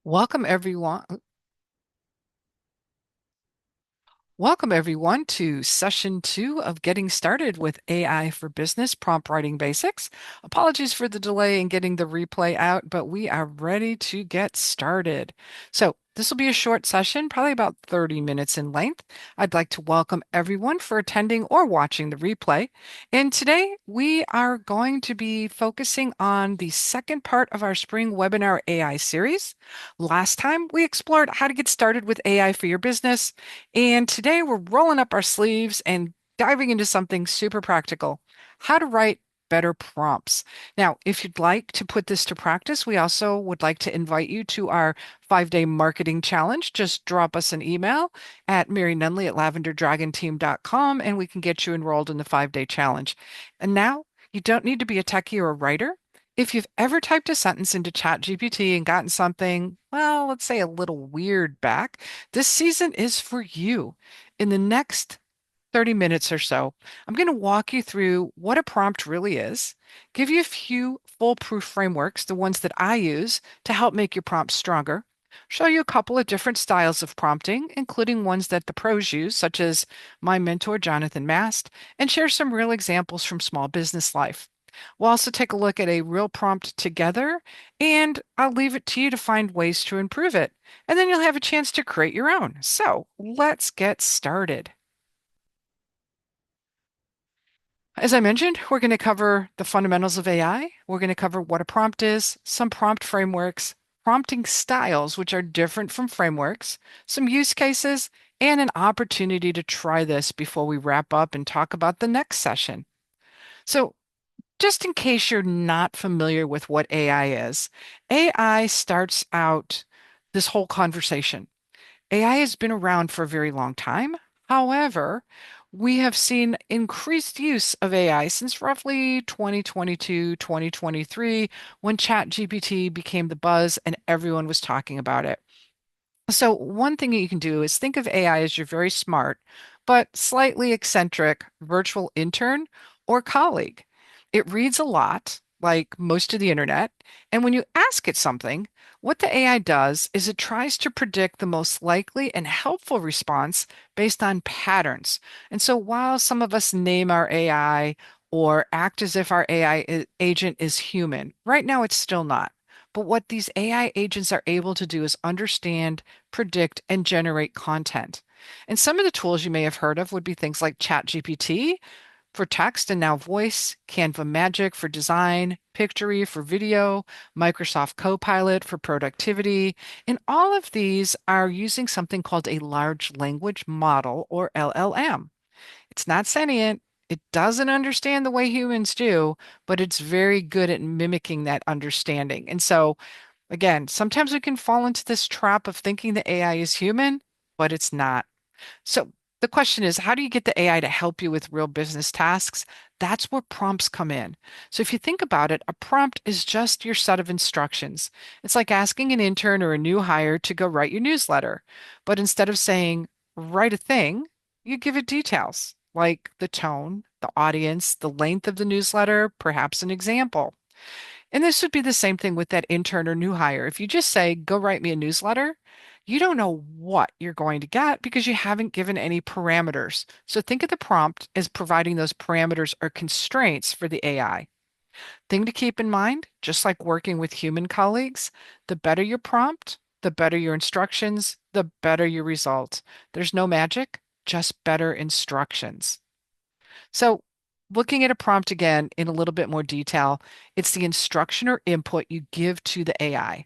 Welcome everyone. Welcome everyone to session 2 of Getting Started with AI for Business Prompt Writing Basics. Apologies for the delay in getting the replay out, but we are ready to get started. So this will be a short session, probably about 30 minutes in length. I'd like to welcome everyone for attending or watching the replay. And today we are going to be focusing on the second part of our spring webinar AI series. Last time we explored how to get started with AI for your business. And today we're rolling up our sleeves and diving into something super practical, how to write better prompts. Now, if you'd like to put this to practice, we also would like to invite you to our 5-day marketing challenge. Just drop us an email at marynunley@lavenderdragonteam.com and we can get you enrolled in the 5-day challenge. And now you don't need to be a techie or a writer. If you've ever typed a sentence into ChatGPT and gotten something, well, let's say a little weird back, this season is for you. In the next 30 minutes or so, I'm going to walk you through what a prompt really is, give you a few foolproof frameworks, the ones that I use to help make your prompts stronger, show you a couple of different styles of prompting, including ones that the pros use, such as my mentor, Jonathan Mast, and share some real examples from small business life. We'll also take a look at a real prompt together, and I'll leave it to you to find ways to improve it. And then you'll have a chance to create your own. So let's get started. As I mentioned, we're going to cover the fundamentals of AI. We're going to cover what a prompt is, some prompt frameworks, prompting styles, which are different from frameworks, some use cases, and an opportunity to try this before we wrap up and talk about the next session. So, just in case you're not familiar with what AI is, AI starts out this whole conversation. AI has been around for a very long time. However, we have seen increased use of AI since roughly 2022, 2023, when ChatGPT became the buzz and everyone was talking about it. So, one thing that you can do is think of AI as your very smart, but slightly eccentric virtual intern or colleague. It reads a lot, like most of the internet, and when you ask it something, what the AI does is it tries to predict the most likely and helpful response based on patterns. And so, while some of us name our AI or act as if our AI agent is human, right now it's still not. But what these AI agents are able to do is understand, predict, and generate content. And some of the tools you may have heard of would be things like ChatGPT for text and now voice, Canva Magic for design, Pictory for video, Microsoft Copilot for productivity. And all of these are using something called a large language model or LLM. It's not sentient. It doesn't understand the way humans do, but it's very good at mimicking that understanding. And so, again, sometimes we can fall into this trap of thinking the AI is human, but it's not. So the question is, how do you get the AI to help you with real business tasks? That's where prompts come in. So if you think about it, a prompt is just your set of instructions. It's like asking an intern or a new hire to go write your newsletter. But instead of saying, write a thing, you give it details like the tone, the audience, the length of the newsletter, perhaps an example. And this would be the same thing with that intern or new hire. If you just say, go write me a newsletter, you don't know what you're going to get because you haven't given any parameters. So think of the prompt as providing those parameters or constraints for the AI. Thing to keep in mind, just like working with human colleagues, the better your prompt, the better your instructions, the better your result. There's no magic, just better instructions. So, looking at a prompt again in a little bit more detail, it's the instruction or input you give to the AI.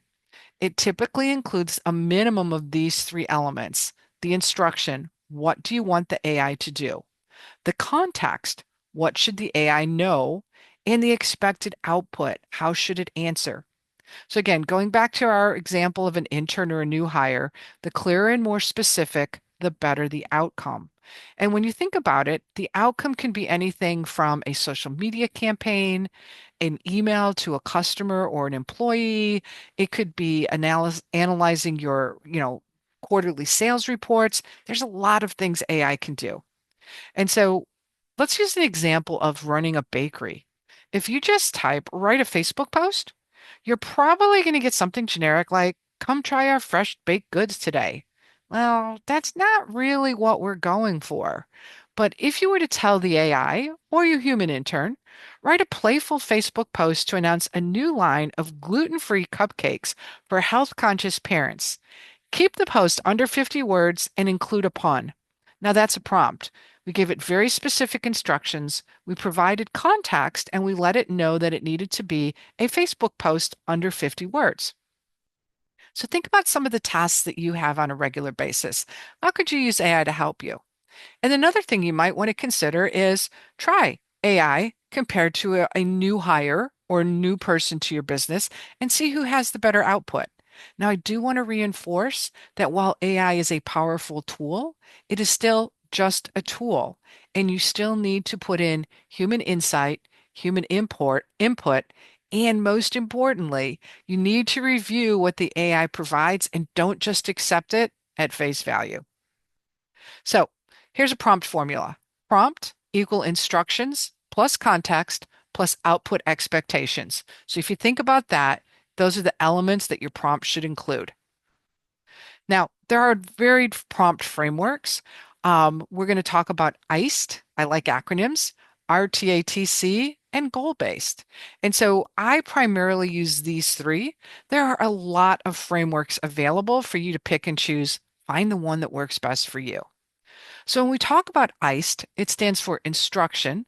It typically includes a minimum of these three elements: the instruction, what do you want the AI to do? The context, what should the AI know? And the expected output, how should it answer? So again, going back to our example of an intern or a new hire, the clearer and more specific, the better the outcome. And when you think about it, the outcome can be anything from a social media campaign, an email to a customer or an employee. It could be analyzing your, quarterly sales reports. There's a lot of things AI can do. And so let's use the example of running a bakery. If you just type, write a Facebook post, you're probably going to get something generic like come try our fresh baked goods today. Well, that's not really what we're going for. But if you were to tell the AI or your human intern, write a playful Facebook post to announce a new line of gluten-free cupcakes for health-conscious parents. Keep the post under 50 words and include a pun. Now that's a prompt. We gave it very specific instructions. We provided context and we let it know that it needed to be a Facebook post under 50 words. So think about some of the tasks that you have on a regular basis. How could you use AI to help you? And another thing you might want to consider is try AI compared to a new hire or new person to your business and see who has the better output. Now, I do want to reinforce that while AI is a powerful tool, it is still just a tool, and you still need to put in human insight, human input, and most importantly, you need to review what the AI provides and don't just accept it at face value. So here's a prompt formula. Prompt equal instructions plus context plus output expectations. So if you think about that, those are the elements that your prompt should include. Now, there are varied prompt frameworks. We're going to talk about ICED. I like acronyms, RTATC, and goal-based. And so I primarily use these three. There are a lot of frameworks available for you to pick and choose. Find the one that works best for you. So when we talk about ICED, it stands for instruction,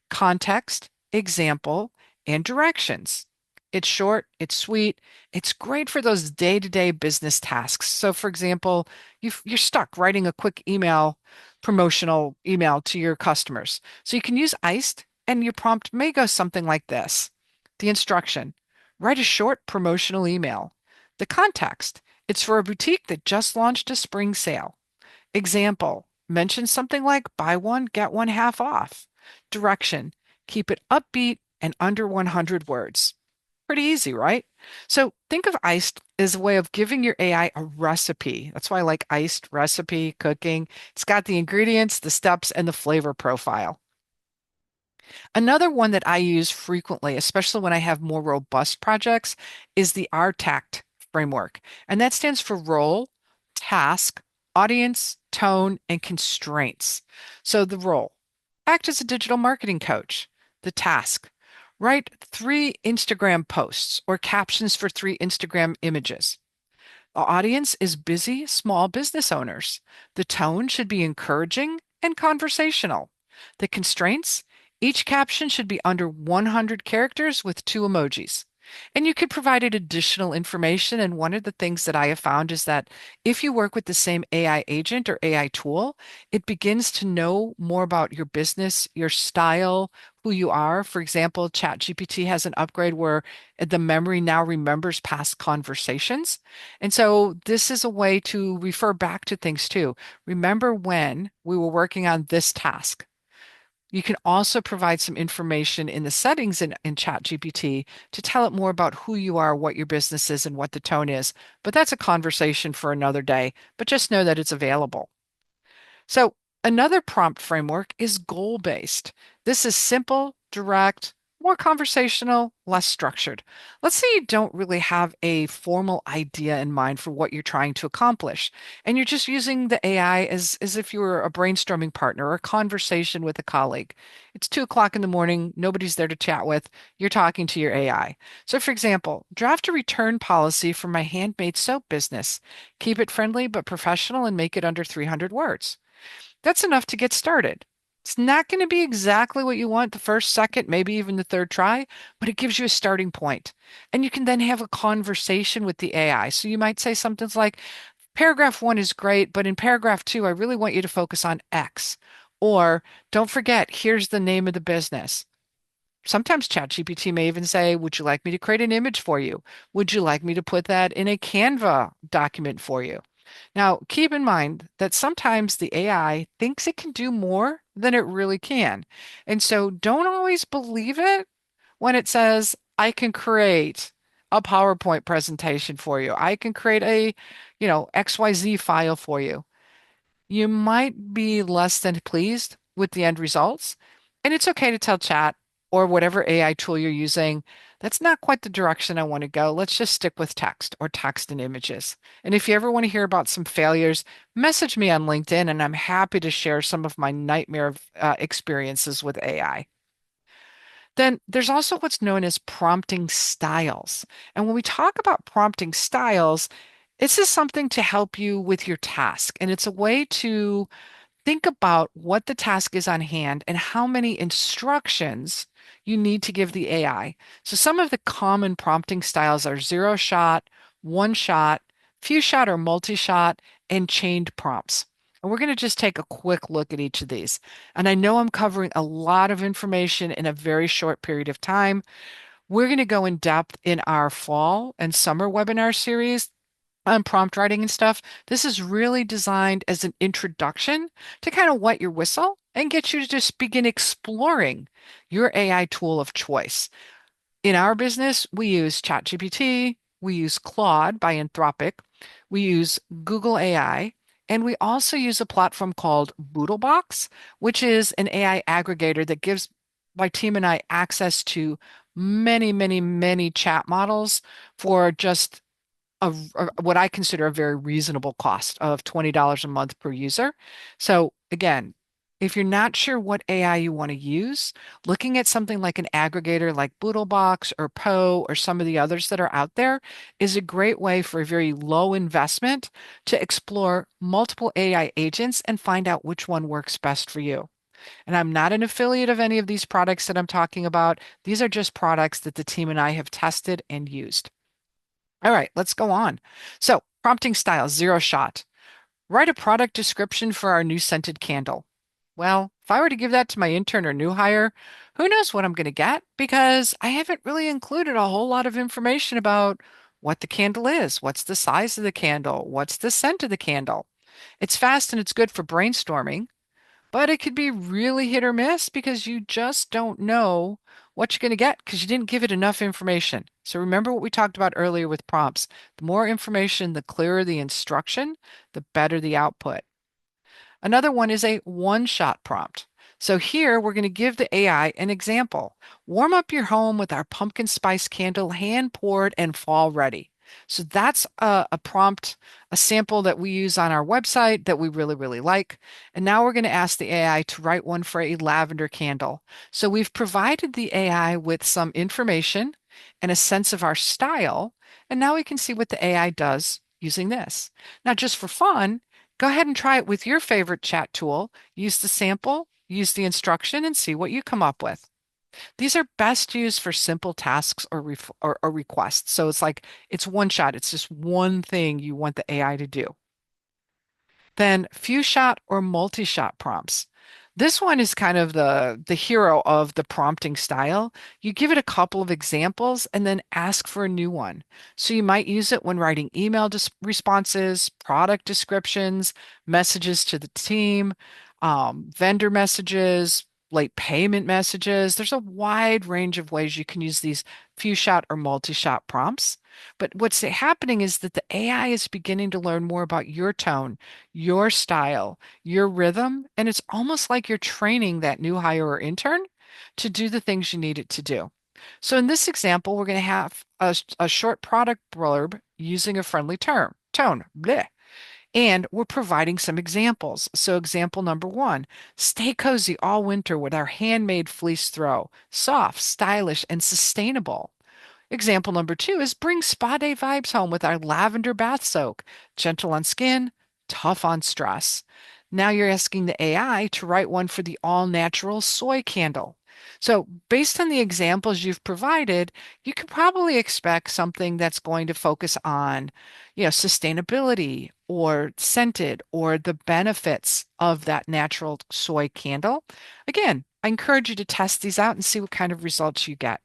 context, example, and directions. It's short, it's sweet, it's great for those day-to-day business tasks. So for example, you're stuck writing a quick email, promotional email to your customers. So you can use ICED and your prompt may go something like this. The instruction, write a short promotional email. The context, it's for a boutique that just launched a spring sale. Example, mention something like buy one, get one half off. Direction, keep it upbeat and under 100 words. Pretty easy, right? So think of iced as a way of giving your AI a recipe. That's why I like iced recipe cooking. It's got the ingredients, the steps, and the flavor profile. Another one that I use frequently, especially when I have more robust projects, is the RTACT framework. And that stands for role, task, audience, tone, and constraints. So the role, act as a digital marketing coach. The task, write 3 Instagram posts or captions for 3 Instagram images. The audience is busy small business owners. The tone should be encouraging and conversational. The constraints, each caption should be under 100 characters with 2 emojis. And you could provide it additional information. And one of the things that I have found is that if you work with the same AI agent or AI tool, it begins to know more about your business, your style, who you are. For example, ChatGPT has an upgrade where the memory now remembers past conversations. And so this is a way to refer back to things too. Remember when we were working on this task? You can also provide some information in the settings in ChatGPT to tell it more about who you are, what your business is, and what the tone is. But that's a conversation for another day. But just know that it's available. So another prompt framework is goal-based. This is simple, direct, more conversational, less structured. Let's say you don't really have a formal idea in mind for what you're trying to accomplish, and you're just using the AI as if you were a brainstorming partner or a conversation with a colleague. It's 2 o'clock in the morning, nobody's there to chat with, you're talking to your AI. So, for example, draft a return policy for my handmade soap business. Keep it friendly but professional and make it under 300 words. That's enough to get started. It's not going to be exactly what you want the first, second, maybe even the third try, but it gives you a starting point. And you can then have a conversation with the AI. So you might say something like, paragraph 1 is great, but in paragraph 2, I really want you to focus on X. Or don't forget, here's the name of the business. Sometimes ChatGPT may even say, would you like me to create an image for you? Would you like me to put that in a Canva document for you? Now, keep in mind that sometimes the AI thinks it can do more than it really can. And so don't always believe it when it says, I can create a PowerPoint presentation for you. I can create a, XYZ file for you. You might be less than pleased with the end results, and it's okay to tell chat or whatever AI tool you're using, that's not quite the direction I want to go. Let's just stick with text or text and images. And if you ever want to hear about some failures, message me on LinkedIn and I'm happy to share some of my nightmare experiences with AI. Then there's also what's known as prompting styles. And when we talk about prompting styles, this is something to help you with your task. And it's a way to think about what the task is on hand and how many instructions you need to give the AI. So some of the common prompting styles are zero shot, one shot, few shot or multi-shot, and chained prompts. And we're going to just take a quick look at each of these. And I know I'm covering a lot of information in a very short period of time. We're going to go in depth in our fall and summer webinar series on prompt writing and stuff. This is really designed as an introduction to kind of wet your whistle and get you to just begin exploring your AI tool of choice. In our business, we use ChatGPT, we use Claude by Anthropic, we use Google AI, and we also use a platform called Boodlebox, which is an AI aggregator that gives my team and I access to many, many, many chat models for just what I consider a very reasonable cost of $20 a month per user. So again, if you're not sure what AI you want to use, looking at something like an aggregator like Boodlebox or Poe or some of the others that are out there is a great way for a very low investment to explore multiple AI agents and find out which one works best for you. And I'm not an affiliate of any of these products that I'm talking about. These are just products that the team and I have tested and used. All right, let's go on. So, prompting style, zero shot. Write a product description for our new scented candle. Well, if I were to give that to my intern or new hire, who knows what I'm going to get because I haven't really included a whole lot of information about what the candle is, what's the size of the candle, what's the scent of the candle. It's fast and it's good for brainstorming, but it could be really hit or miss because you just don't know what you're going to get because you didn't give it enough information. So remember what we talked about earlier with prompts. The more information, the clearer the instruction, the better the output. Another one is a one-shot prompt. So here we're going to give the AI an example. Warm up your home with our pumpkin spice candle, hand poured and fall ready. So that's a prompt, a sample that we use on our website that we really, really like. And now we're going to ask the AI to write one for a lavender candle. So we've provided the AI with some information and a sense of our style. And now we can see what the AI does using this. Now, just for fun, go ahead and try it with your favorite chat tool. Use the sample, use the instruction, and see what you come up with. These are best used for simple tasks or requests. So it's like it's one shot. It's just one thing you want the AI to do. Then few shot or multi-shot prompts. This one is kind of the hero of the prompting style. You give it a couple of examples and then ask for a new one. So you might use it when writing email responses, product descriptions, messages to the team, vendor messages, late payment messages. There's a wide range of ways you can use these few shot or multi-shot prompts. But what's happening is that the AI is beginning to learn more about your tone, your style, your rhythm, and it's almost like you're training that new hire or intern to do the things you need it to do. So in this example, we're going to have a short product blurb using a friendly tone. Bleh. And we're providing some examples. So example number one, stay cozy all winter with our handmade fleece throw, soft, stylish, and sustainable. Example number two is bring spa day vibes home with our lavender bath soak, gentle on skin, tough on stress. Now you're asking the AI to write one for the all natural soy candle. So, based on the examples you've provided, you can probably expect something that's going to focus on, sustainability or scented or the benefits of that natural soy candle. Again, I encourage you to test these out and see what kind of results you get.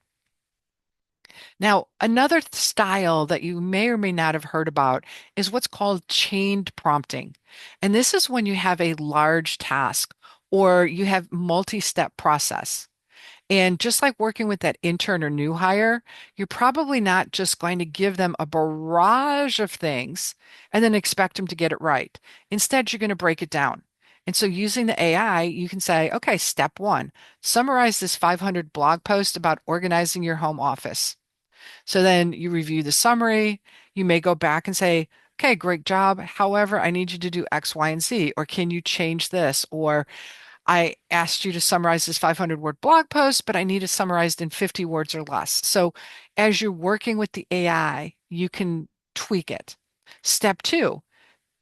Now, another style that you may or may not have heard about is what's called chained prompting. And this is when you have a large task or you have multi-step process. And just like working with that intern or new hire, you're probably not just going to give them a barrage of things and then expect them to get it right. Instead, you're going to break it down. And so using the AI, you can say, okay, step one, summarize this 500 blog post about organizing your home office. So then you review the summary. You may go back and say, okay, great job. However, I need you to do X, Y, and Z, or can you change this? Or I asked you to summarize this 500-word blog post, but I need it summarized in 50 words or less. So as you're working with the AI, you can tweak it. Step two,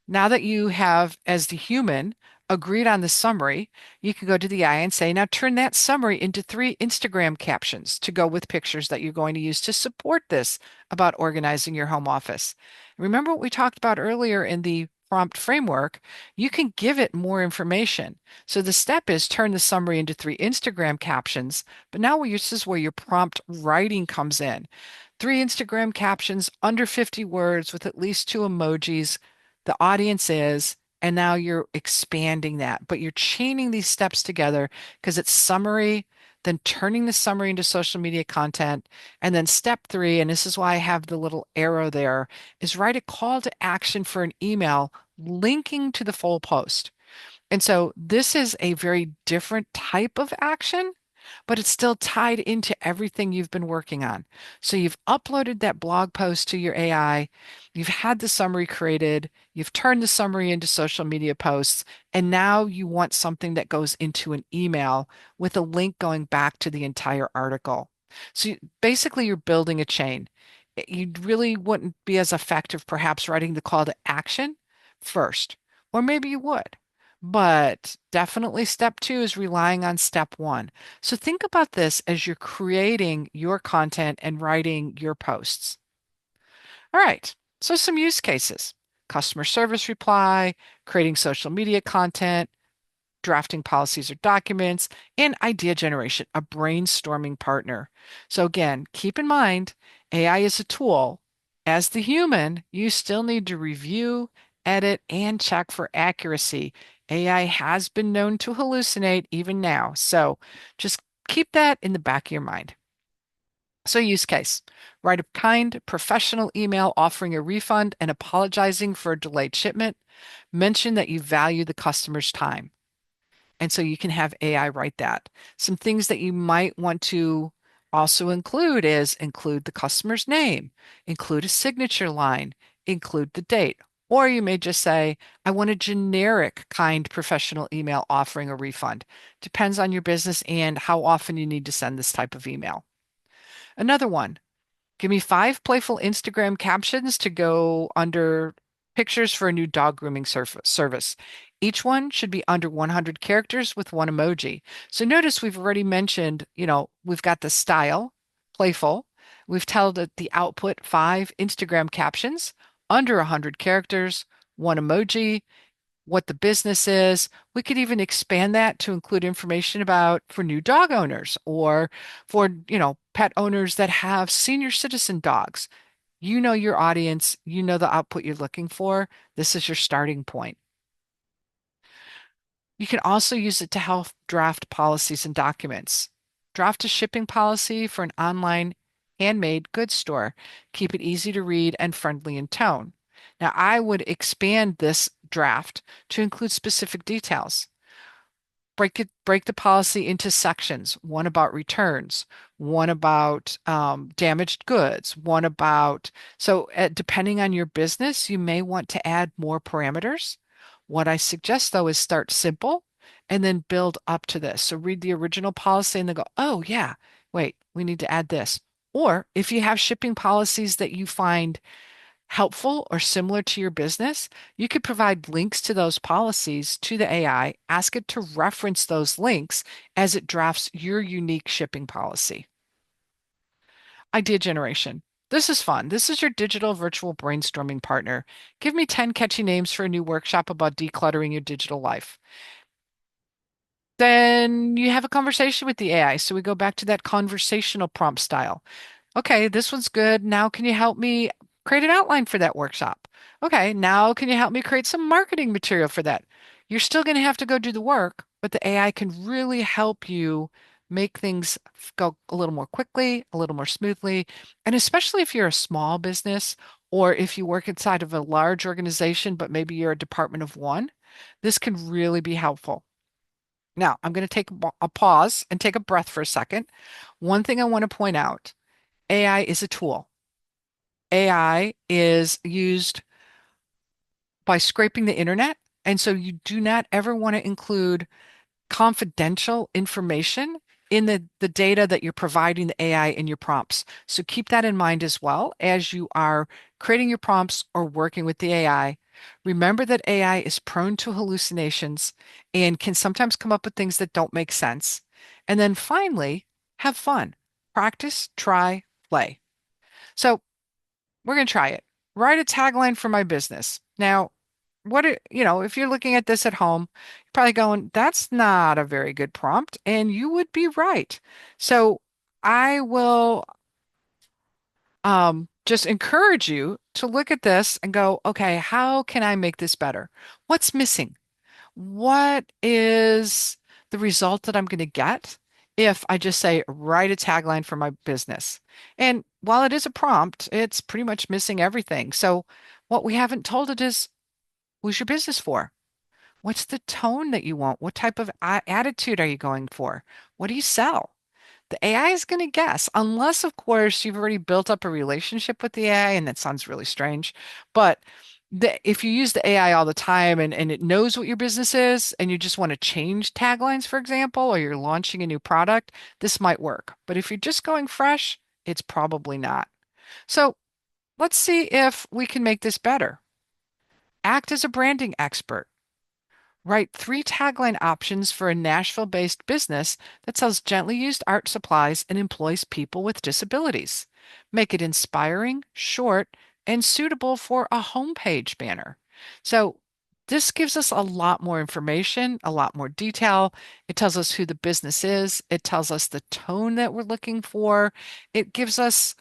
now that you have, as the human, agreed on the summary, you can go to the AI and say, now turn that summary into 3 Instagram captions to go with pictures that you're going to use to support this about organizing your home office. Remember what we talked about earlier in the prompt framework? You can give it more information. So the step is turn the summary into 3 Instagram captions, but now this is where your prompt writing comes in. 3 Instagram captions under 50 words with at least 2 emojis, the audience is, and now you're expanding that, but you're chaining these steps together because it's summary, then turning the summary into social media content, and then step three, and this is why I have the little arrow there, is write a call to action for an email linking to the full post. And so this is a very different type of action, but it's still tied into everything you've been working on. So you've uploaded that blog post to your AI, you've had the summary created, you've turned the summary into social media posts, and now you want something that goes into an email with a link going back to the entire article. So basically, you're building a chain. You really wouldn't be as effective perhaps writing the call to action first, or maybe you would. But definitely step two is relying on step one. So think about this as you're creating your content and writing your posts. All right, so some use cases: customer service reply, creating social media content, drafting policies or documents, and idea generation, a brainstorming partner. So again, keep in mind, AI is a tool. As the human, you still need to review, edit, and check for accuracy. AI has been known to hallucinate even now. So just keep that in the back of your mind. So, use case: write a kind, professional email offering a refund and apologizing for a delayed shipment. Mention that you value the customer's time. And so you can have AI write that. Some things that you might want to also include is include the customer's name, include a signature line, include the date. Or you may just say, I want a generic, kind, professional email offering a refund. Depends on your business and how often you need to send this type of email. Another one: give me 5 playful Instagram captions to go under pictures for a new dog grooming service. Each one should be under 100 characters with 1 emoji. So notice we've already mentioned, we've got the style, playful. We've told it the output 5 Instagram captions under 100 characters, 1 emoji, what the business is. We could even expand that to include information about for new dog owners or for, pet owners that have senior citizen dogs. You know your audience, you know the output you're looking for. This is your starting point. You can also use it to help draft policies and documents. Draft a shipping policy for an online handmade goods store. Keep it easy to read and friendly in tone. Now, I would expand this draft to include specific details. Break the policy into sections: one about returns, one about damaged goods, one about, so depending on your business, you may want to add more parameters. What I suggest though is start simple and then build up to this. So read the original policy and then go, oh yeah, wait, we need to add this. Or if you have shipping policies that you find helpful or similar to your business, you could provide links to those policies to the AI, ask it to reference those links as it drafts your unique shipping policy. Idea generation. This is fun. This is your digital virtual brainstorming partner. Give me 10 catchy names for a new workshop about decluttering your digital life. Then you have a conversation with the AI. So we go back to that conversational prompt style. Okay, this one's good. Now, can you help me create an outline for that workshop? Okay, now can you help me create some marketing material for that? You're still going to have to go do the work, but the AI can really help you make things go a little more quickly, a little more smoothly. And especially if you're a small business or if you work inside of a large organization, but maybe you're a department of one, This can really be helpful. Now, I'm going to take a pause and take a breath for a second. One thing I want to point out, AI is a tool. AI is used by scraping the internet. And so you do not ever want to include confidential information in the data that you're providing the AI in your prompts. So keep that in mind as well as you are creating your prompts or working with the AI. Remember that AI is prone to hallucinations and can sometimes come up with things that don't make sense. And then finally, have fun. Practice, try, play. So we're going to try it. Write a tagline for my business. Now, if you're looking at this at home, you're probably going, that's not a very good prompt. And you would be right. So I will just encourage you to look at this and go, okay, how can I make this better? What's missing? What is the result that I'm going to get if I just say, write a tagline for my business? And while it is a prompt, it's pretty much missing everything. So what we haven't told it is, who's your business for? What's the tone that you want? What type of attitude are you going for? What do you sell? The AI is going to guess, unless, of course, you've already built up a relationship with the AI, and that sounds really strange. But if you use the AI all the time and it knows what your business is, and you just want to change taglines, for example, or you're launching a new product, this might work. But if you're just going fresh, it's probably not. So let's see if we can make this better. Act as a branding expert. Write three tagline options for a Nashville-based business that sells gently used art supplies and employs people with disabilities. Make it inspiring, short, and suitable for a homepage banner. So this gives us a lot more information, a lot more detail. It tells us who the business is. It tells us the tone that we're looking for. It gives us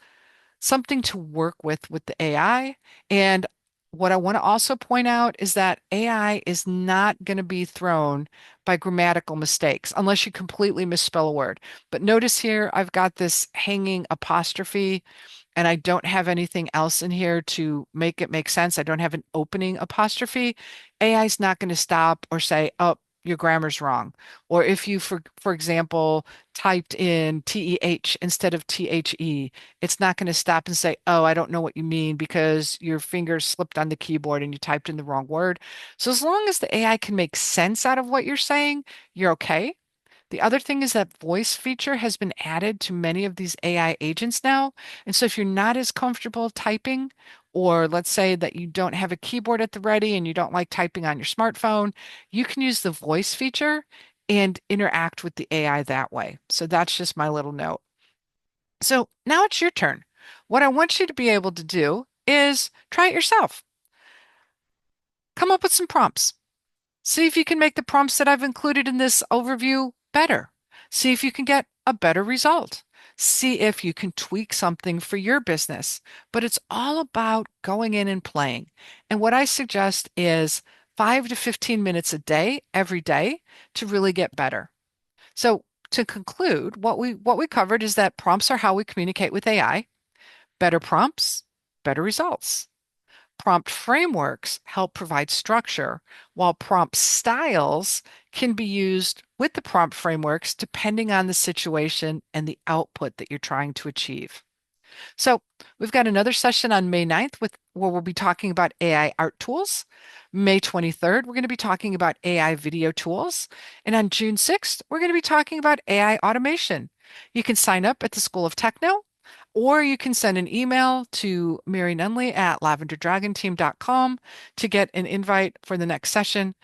something to work with the AI. And what I want to also point out is that AI is not going to be thrown by grammatical mistakes unless you completely misspell a word. But notice here, I've got this hanging apostrophe and I don't have anything else in here to make it make sense. I don't have an opening apostrophe. AI is not going to stop or say, oh, your grammar's wrong. Or if you, for example, typed in TEH instead of THE, it's not going to stop and say, oh, I don't know what you mean because your fingers slipped on the keyboard and you typed in the wrong word. So as long as the AI can make sense out of what you're saying, you're okay. The other thing is that voice feature has been added to many of these AI agents now. And so if you're not as comfortable typing, or let's say that you don't have a keyboard at the ready and you don't like typing on your smartphone, you can use the voice feature and interact with the AI that way. So that's just my little note. So now it's your turn. What I want you to be able to do is try it yourself. Come up with some prompts. See if you can make the prompts that I've included in this overview better. See if you can get a better result. See if you can tweak something for your business. But it's all about going in and playing. And what I suggest is 5 to 15 minutes a day, every day, to really get better. So to conclude, what we covered is that prompts are how we communicate with AI. Better prompts, better results. Prompt frameworks help provide structure, while prompt styles can be used with the prompt frameworks depending on the situation and the output that you're trying to achieve. So we've got another session on May 9th where we'll be talking about AI art tools. May 23rd, we're going to be talking about AI video tools. And on June 6th, we're going to be talking about AI automation. You can sign up at the School of Techno, or you can send an email to Mary Nunley at lavenderdragonteam.com to get an invite for the next session.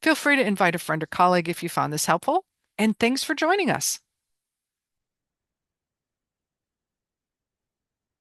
Feel free to invite a friend or colleague if you found this helpful. And thanks for joining us.